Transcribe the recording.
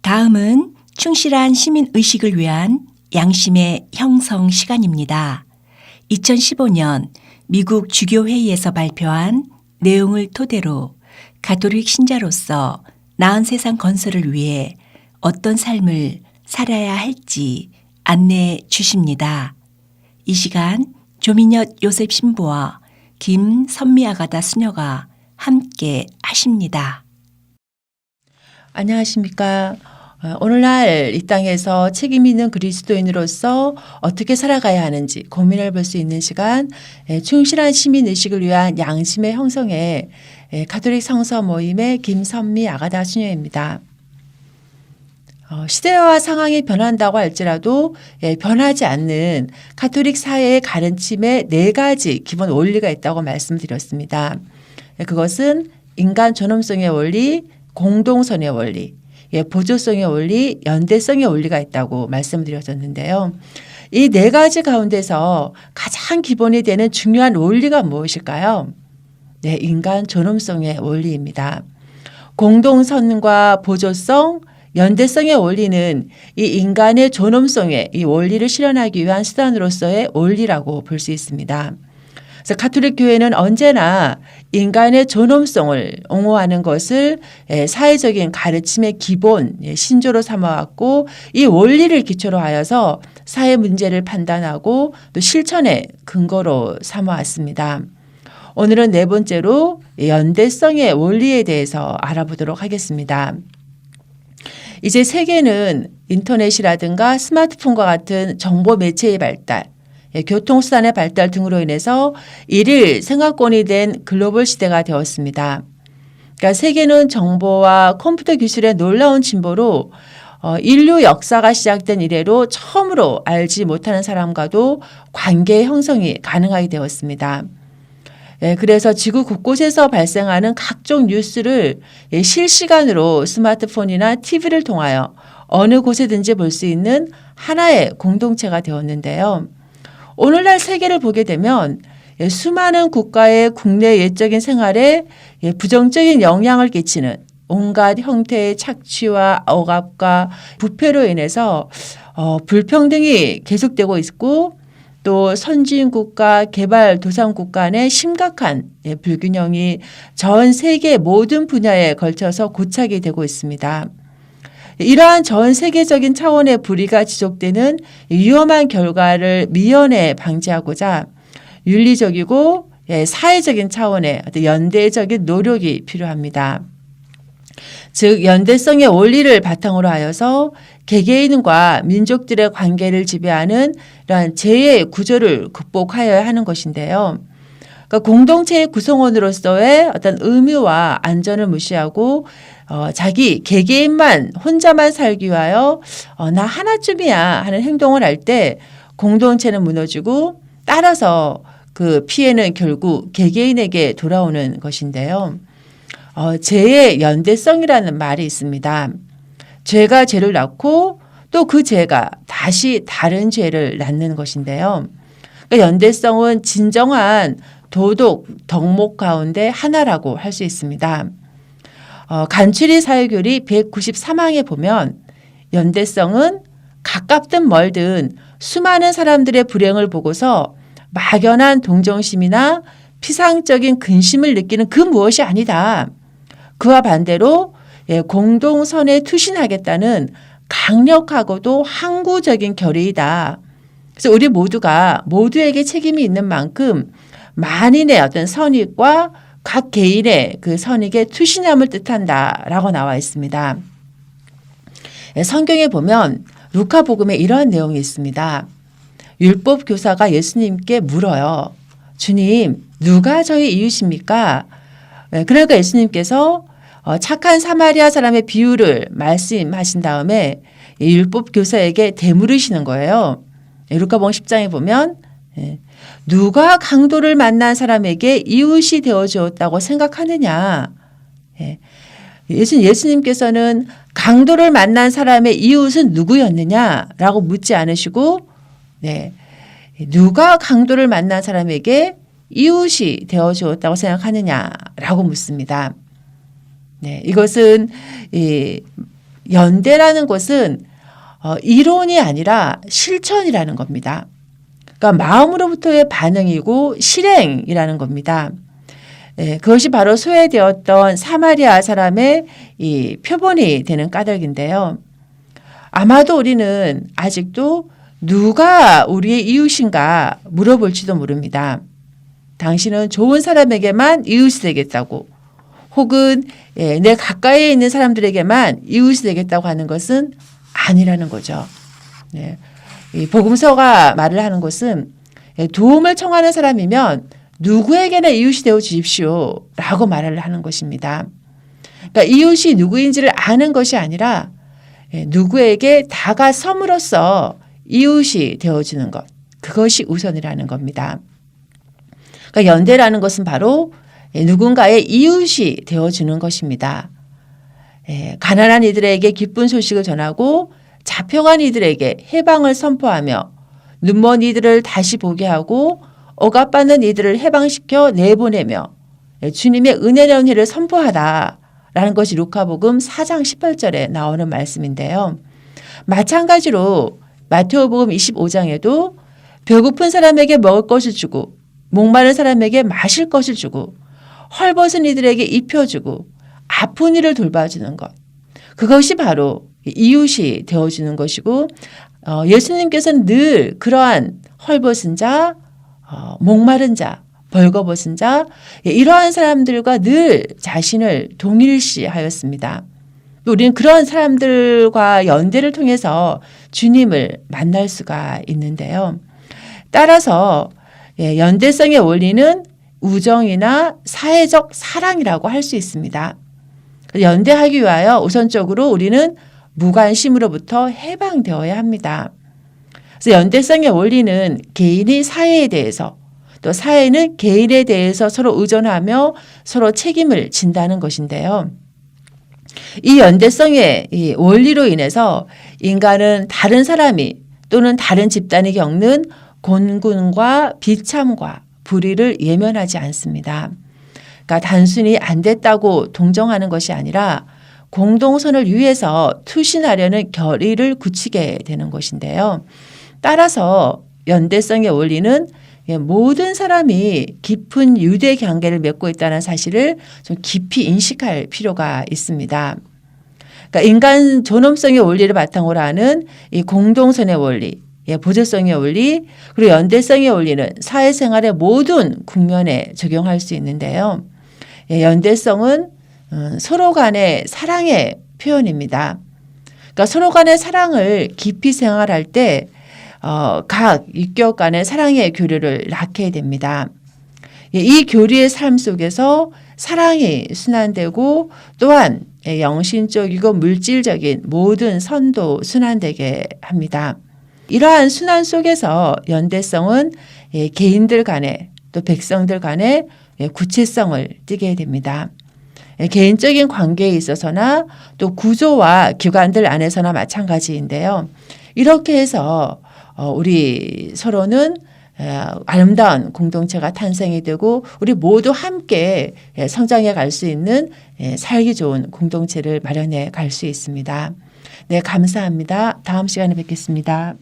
다음은 충실한 시민의식을 위한 양심의 형성 시간입니다. 2015년 미국 주교회의에서 발표한 내용을 토대로 가톨릭 신자로서 나은 세상 건설을 위해 어떤 삶을 살아야 할지 안내해 주십니다. 이 시간 조민혁 요셉 신부와 김선미 아가다 수녀가 함께 하십니다. 안녕하십니까. 오늘날 이 땅에서 책임 있는 그리스도인으로서 어떻게 살아가야 하는지 고민을 볼 수 있는 시간, 충실한 시민의식을 위한 양심의 형성에 가톨릭 성서 모임의 김선미 아가다 수녀입니다. 시대와 상황이 변한다고 할지라도 변하지 않는 가톨릭 사회의 가르침에 4가지 기본 원리가 있다고 말씀드렸습니다. 그것은 인간 존엄성의 원리, 공동선의 원리, 보조성의 원리, 연대성의 원리가 있다고 말씀드렸었는데요. 이 4가지 가운데서 가장 기본이 되는 중요한 원리가 무엇일까요? 네, 인간 존엄성의 원리입니다. 공동선과 보조성, 연대성의 원리는 이 인간의 존엄성의 이 원리를 실현하기 위한 수단으로서의 원리라고 볼 수 있습니다. 그래서 가톨릭 교회는 언제나 인간의 존엄성을 옹호하는 것을 사회적인 가르침의 기본 신조로 삼아왔고, 이 원리를 기초로 하여서 사회 문제를 판단하고 또 실천의 근거로 삼아왔습니다. 오늘은 4번째로 연대성의 원리에 대해서 알아보도록 하겠습니다. 이제 세계는 인터넷이라든가 스마트폰과 같은 정보 매체의 발달, 교통수단의 발달 등으로 인해서 일일 생활권이 된 글로벌 시대가 되었습니다. 그러니까 세계는 정보와 컴퓨터 기술의 놀라운 진보로 인류 역사가 시작된 이래로 처음으로 알지 못하는 사람과도 관계 형성이 가능하게 되었습니다. 그래서 지구 곳곳에서 발생하는 각종 뉴스를 실시간으로 스마트폰이나 TV를 통하여 어느 곳에든지 볼 수 있는 하나의 공동체가 되었는데요. 오늘날 세계를 보게 되면 수많은 국가의 국내 예적인 생활에 부정적인 영향을 끼치는 온갖 형태의 착취와 억압과 부패로 인해서 불평등이 계속되고 있고, 또 선진국가, 개발도상국 간의 심각한 불균형이 전 세계 모든 분야에 걸쳐서 고착이 되고 있습니다. 이러한 전 세계적인 차원의 불의가 지속되는 위험한 결과를 미연에 방지하고자 윤리적이고 사회적인 차원의 연대적인 노력이 필요합니다. 즉 연대성의 원리를 바탕으로 하여서 개개인과 민족들의 관계를 지배하는 이러한 재해 구조를 극복하여야 하는 것인데요. 그러니까 공동체의 구성원으로서의 어떤 의무와 안전을 무시하고 자기 개개인만 혼자만 살기 위하여 나 하나쯤이야 하는 행동을 할 때 공동체는 무너지고, 따라서 그 피해는 결국 개개인에게 돌아오는 것인데요. 죄의 연대성이라는 말이 있습니다. 죄가 죄를 낳고 또 그 죄가 다시 다른 죄를 낳는 것인데요. 그러니까 연대성은 진정한 도덕 덕목 가운데 하나라고 할 수 있습니다. 간추리 사회교리 193항에 보면 연대성은 가깝든 멀든 수많은 사람들의 불행을 보고서 막연한 동정심이나 피상적인 근심을 느끼는 그 무엇이 아니다. 그와 반대로 공동선에 투신하겠다는 강력하고도 항구적인 결의이다. 그래서 우리 모두가 모두에게 책임이 있는 만큼 만인의 어떤 선익과 각 개인의 그 선익에 투신함을 뜻한다라고 나와 있습니다. 성경에 보면 루카복음에 이러한 내용이 있습니다. 율법 교사가 예수님께 물어요. 주님, 누가 저희 이웃입니까? 그러니까 예수님께서 착한 사마리아 사람의 비유를 말씀하신 다음에 율법 교사에게 되물으시는 거예요. 루카복음 10장에 보면 누가 강도를 만난 사람에게 이웃이 되어 주었다고 생각하느냐. 예수님께서는 강도를 만난 사람의 이웃은 누구였느냐라고 묻지 않으시고, 누가 강도를 만난 사람에게 이웃이 되어 주었다고 생각하느냐라고 묻습니다. 이것은 연대라는 것은 이론이 아니라 실천이라는 겁니다. 그러니까 마음으로부터의 반응이고 실행이라는 겁니다. 그것이 바로 소외되었던 사마리아 사람의 이 표본이 되는 까닭인데요. 아마도 우리는 아직도 누가 우리의 이웃인가 물어볼지도 모릅니다. 당신은 좋은 사람에게만 이웃이 되겠다고, 혹은 내 가까이에 있는 사람들에게만 이웃이 되겠다고 하는 것은 아니라는 거죠. 이 복음서가 말을 하는 것은 도움을 청하는 사람이면 누구에게나 이웃이 되어 주십시오 라고 말을 하는 것입니다. 그러니까 이웃이 누구인지를 아는 것이 아니라 누구에게 다가섬으로써 이웃이 되어주는 것, 그것이 우선이라는 겁니다. 그러니까 연대라는 것은 바로 누군가의 이웃이 되어주는 것입니다. 가난한 이들에게 기쁜 소식을 전하고 잡혀간 이들에게 해방을 선포하며 눈먼 이들을 다시 보게 하고 억압받는 이들을 해방시켜 내보내며 주님의 은혜의 은혜를 선포하다라는 것이 루카복음 4장 18절에 나오는 말씀인데요. 마찬가지로 마태오복음 25장에도 배고픈 사람에게 먹을 것을 주고 목마른 사람에게 마실 것을 주고 헐벗은 이들에게 입혀주고 아픈 이를 돌봐주는 것, 그것이 바로 이웃이 되어주는 것이고 예수님께서는 늘 그러한 헐벗은 자, 목마른 자, 벌거벗은 자, 이러한 사람들과 늘 자신을 동일시하였습니다. 우리는 그런 사람들과 연대를 통해서 주님을 만날 수가 있는데요. 따라서 연대성의 원리는 우정이나 사회적 사랑이라고 할 수 있습니다. 연대하기 위하여 우선적으로 우리는 무관심으로부터 해방되어야 합니다. 그래서 연대성의 원리는 개인이 사회에 대해서, 또 사회는 개인에 대해서 서로 의존하며 서로 책임을 진다는 것인데요. 이 연대성의 이 원리로 인해서 인간은 다른 사람이 또는 다른 집단이 겪는 곤군과 비참과 불의를 예면하지 않습니다. 그러니까 단순히 안 됐다고 동정하는 것이 아니라 공동선을 위해서 투신하려는 결의를 굳히게 되는 것인데요. 따라서 연대성의 원리는 모든 사람이 깊은 유대 관계를 맺고 있다는 사실을 좀 깊이 인식할 필요가 있습니다. 그러니까 인간 존엄성의 원리를 바탕으로 하는 이 공동선의 원리, 보조성의 원리, 그리고 연대성의 원리는 사회생활의 모든 국면에 적용할 수 있는데요. 연대성은 서로 간의 사랑의 표현입니다. 그러니까 서로 간의 사랑을 깊이 생활할 때 각 유격 간의 사랑의 교류를 낳게 됩니다. 이 교류의 삶 속에서 사랑이 순환되고 또한 영신적이고 물질적인 모든 선도 순환되게 합니다. 이러한 순환 속에서 연대성은 개인들 간에 또 백성들 간에 구체성을 띠게 됩니다. 개인적인 관계에 있어서나 또 구조와 기관들 안에서나 마찬가지인데요. 이렇게 해서 우리 서로는 아름다운 공동체가 탄생이 되고 우리 모두 함께 성장해 갈 수 있는 살기 좋은 공동체를 마련해 갈 수 있습니다. 네, 감사합니다. 다음 시간에 뵙겠습니다.